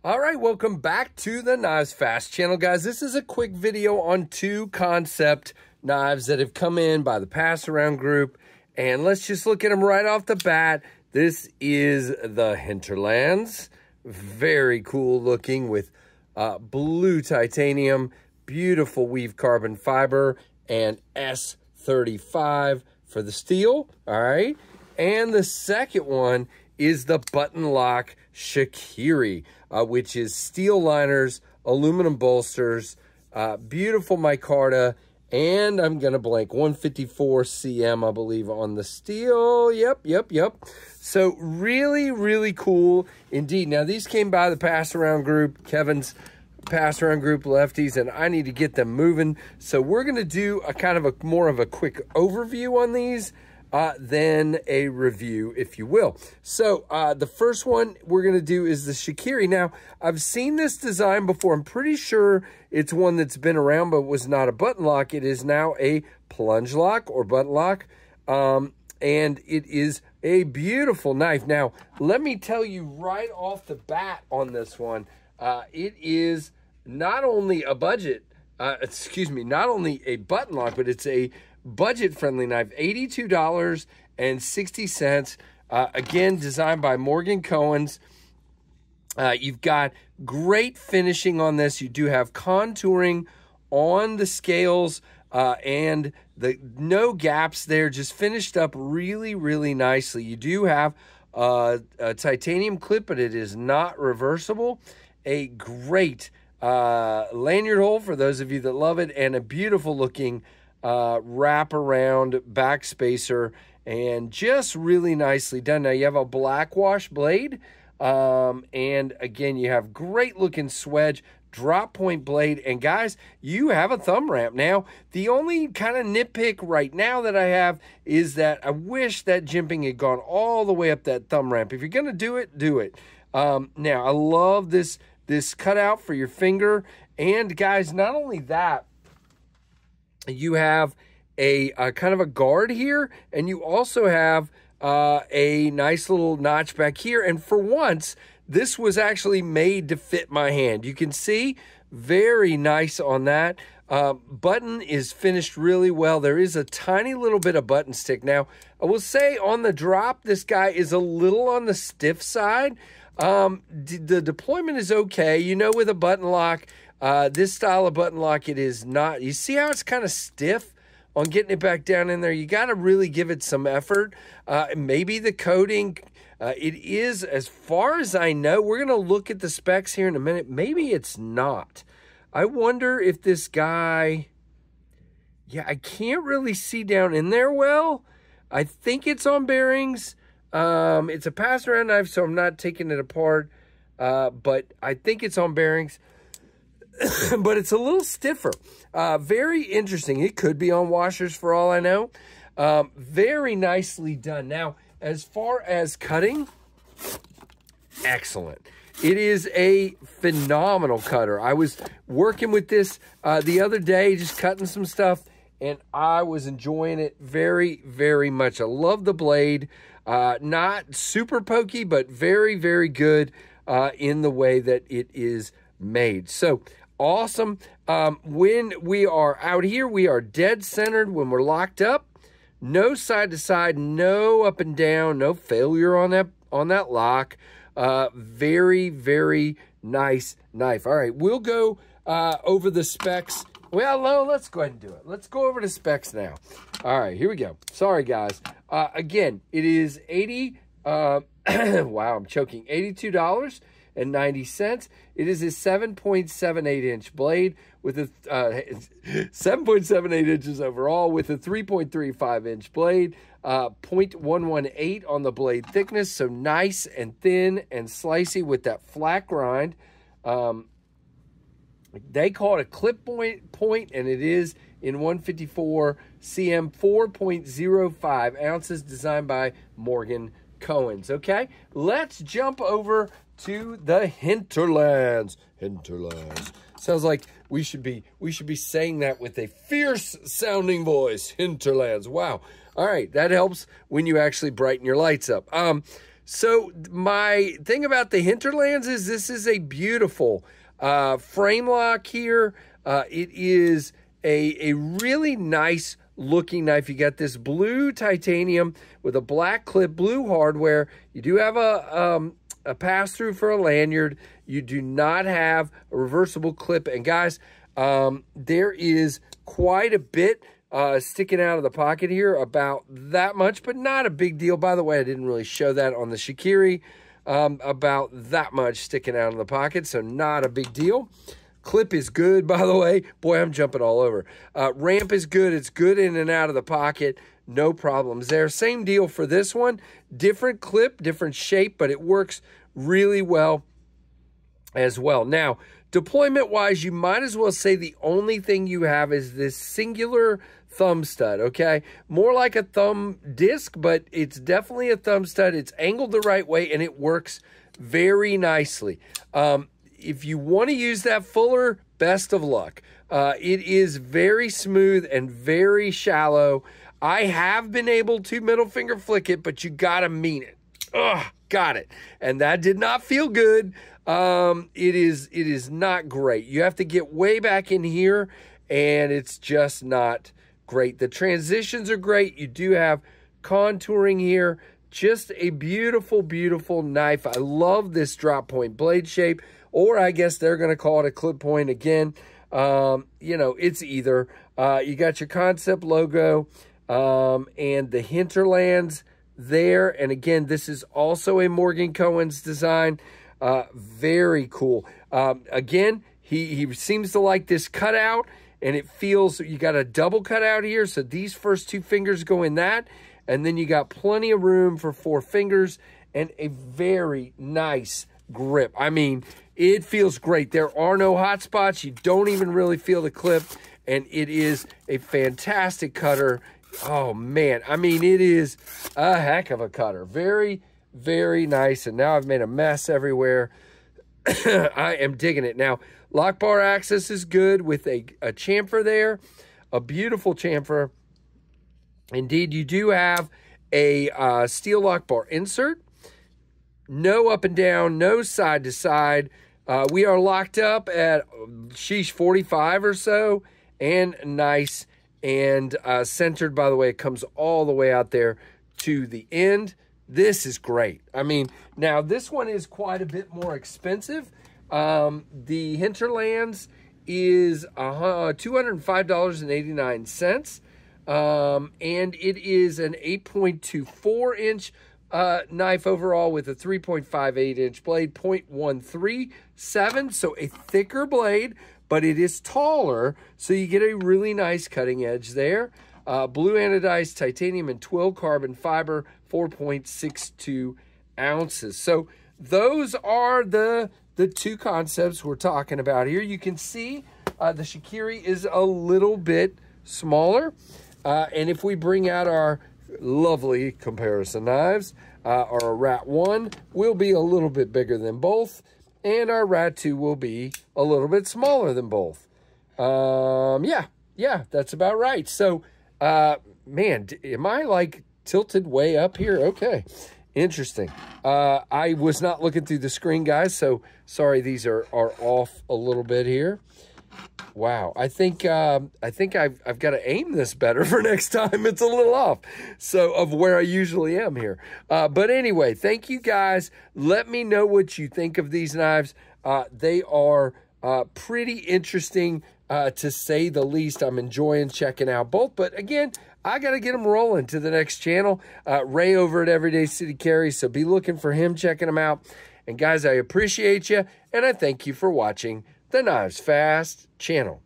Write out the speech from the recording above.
All right, welcome back to the Knives Fast channel, guys. This is a quick video on two Kansept knives that have come in by the pass around group, and let's just look at them right off the bat. This is the Hinterlands, very cool looking with blue titanium, beautiful weave carbon fiber, and S35 for the steel. All right, and the second one is the button lock Shikiri, which is steel liners, aluminum bolsters, beautiful micarta, and I'm going to blank 154 cm, I believe, on the steel. Yep. So really, really cool indeed. Now, these came by the pass around group, Kevin's pass around group lefties, and I need to get them moving. So we're going to do a kind of a more of a quick overview on these. Then a review, if you will. So the first one we're going to do is the Shikiri. Now, I've seen this design before. I'm pretty sure it's one that's been around but was not a button lock. It is now a plunge lock or button lock, and it is a beautiful knife. Now, let me tell you right off the bat on this one, it is not only a budget, not only a button lock, but it's a budget-friendly knife, $82.60. Again, designed by Morgan Cohen's. You've got great finishing on this. You do have contouring on the scales and no gaps there, just finished up really, really nicely. You do have a titanium clip, but it is not reversible. A great lanyard hole for those of you that love it, and a beautiful looking wrap around back spacer, and just really nicely done. Now you have a black wash blade, and again you have great looking swedge, drop point blade, and guys, you have a thumb ramp. Now the only kind of nitpick right now that I have is that I wish that jimping had gone all the way up that thumb ramp. If you're gonna do it, do it. Now I love this cutout for your finger, and guys, not only that, you have a kind of a guard here, and you also have a nice little notch back here. And for once, this was actually made to fit my hand. You can see, very nice on that. Button is finished really well. There is a tiny little bit of button stick. Now, I will say on the drop, this guy is a little on the stiff side. The deployment is okay. You know, with a button lock, this style of button lock, it is not. You see how it's kind of stiff on getting it back down in there? You got to really give it some effort. Maybe the coating, it is, as far as I know, we're going to look at the specs here in a minute. Maybe it's not. I wonder if this guy, yeah, I can't really see down in there well. I think it's on bearings. It's a pass around knife, so I'm not taking it apart, but I think it's on bearings. But it's a little stiffer. Very interesting. It could be on washers for all I know. Very nicely done. Now, as far as cutting, excellent. It is a phenomenal cutter. I was working with this the other day, just cutting some stuff, and I was enjoying it very, very much. I love the blade. Not super pokey, but very, very good in the way that it is made. So awesome. When we are out here, we are dead centered when we're locked up. No side to side, no up and down, no failure on that lock. Very, very nice knife. All right, we'll go over the specs. Well, no, let's go ahead and do it. Let's go over the specs now. All right, here we go. Sorry, guys. Again, it is wow, I'm choking. $82.90. It is a 7.78 inch blade with a 7.78 inches overall with a 3.35 inch blade, 0.118 on the blade thickness. So nice and thin and slicey with that flat grind. They call it a clip point, and it is in 154 cm, 4.05 ounces, designed by Morgan Cohen's. Okay, let's jump over to the Hinterlands. Sounds like we should be saying that with a fierce sounding voice. Hinterlands. Wow. All right, that helps when you actually brighten your lights up. So my thing about the Hinterlands is this is a beautiful frame lock here. It is a really nice looking knife. You got this blue titanium with a black clip, blue hardware. You do have a pass-through for a lanyard. You do not have a reversible clip. And guys, there is quite a bit sticking out of the pocket here, about that much, but not a big deal. By the way, I didn't really show that on the Shikiri, about that much sticking out of the pocket, so not a big deal. Clip is good, by the way. Boy, I'm jumping all over. Ramp is good. It's good in and out of the pocket. No problems there. Same deal for this one. Different clip, different shape, but it works really well as well. Now, deployment-wise, you might as well say the only thing you have is this singular thumb stud, okay? More like a thumb disc, but it's definitely a thumb stud. It's angled the right way, and it works very nicely. If you want to use that fuller, best of luck. It is very smooth and very shallow. I have been able to middle finger flick it, but you gotta mean it. Ugh, got it. And that did not feel good. It is not great. You have to get way back in here, and it's just not great. The transitions are great. You do have contouring here. Just a beautiful, beautiful knife. I love this drop point blade shape, or I guess they're going to call it a clip point again. You know, it's either. You got your Kansept logo and the Hinterlands there. And again, this is also a Morgan Cohen's design. Very cool. Again, he seems to like this cutout, and it feels, you got a double cutout here. So these first two fingers go in that. And then you got plenty of room for 4 fingers and a very nice grip. I mean, it feels great. There are no hot spots. You don't even really feel the clip. And it is a fantastic cutter. Oh, man. I mean, it is a heck of a cutter. Very, very nice. And now I've made a mess everywhere. I am digging it. Now, lock bar access is good with a chamfer there. A beautiful chamfer. Indeed, you do have a steel lock bar insert. No up and down, no side to side. We are locked up at, 45 or so. And nice and centered, by the way. It comes all the way out there to the end. This is great. I mean, now this one is quite a bit more expensive. The Hinterlands is $205.89. And it is an 8.24 inch knife overall with a 3.58 inch blade, 0.137. So a thicker blade, but it is taller. So you get a really nice cutting edge there. Blue anodized titanium and twill carbon fiber, 4.62 ounces. So those are the two concepts we're talking about here. You can see the Shikiri is a little bit smaller. And if we bring out our lovely comparison knives, our Rat 1 will be a little bit bigger than both, and our Rat 2 will be a little bit smaller than both. Yeah, that's about right. So, man, am I like tilted way up here? Okay, interesting. I was not looking through the screen, guys, so sorry, these are off a little bit here. Wow, I think I've got to aim this better for next time. It's a little off, so of where I usually am here. But anyway, thank you guys. Let me know what you think of these knives. They are pretty interesting, to say the least. I'm enjoying checking out both. But again, I got to get them rolling to the next channel. Ray over at Everyday City Carry, so be looking for him, checking them out. And guys, I appreciate you, and I thank you for watching the Knives Fast channel.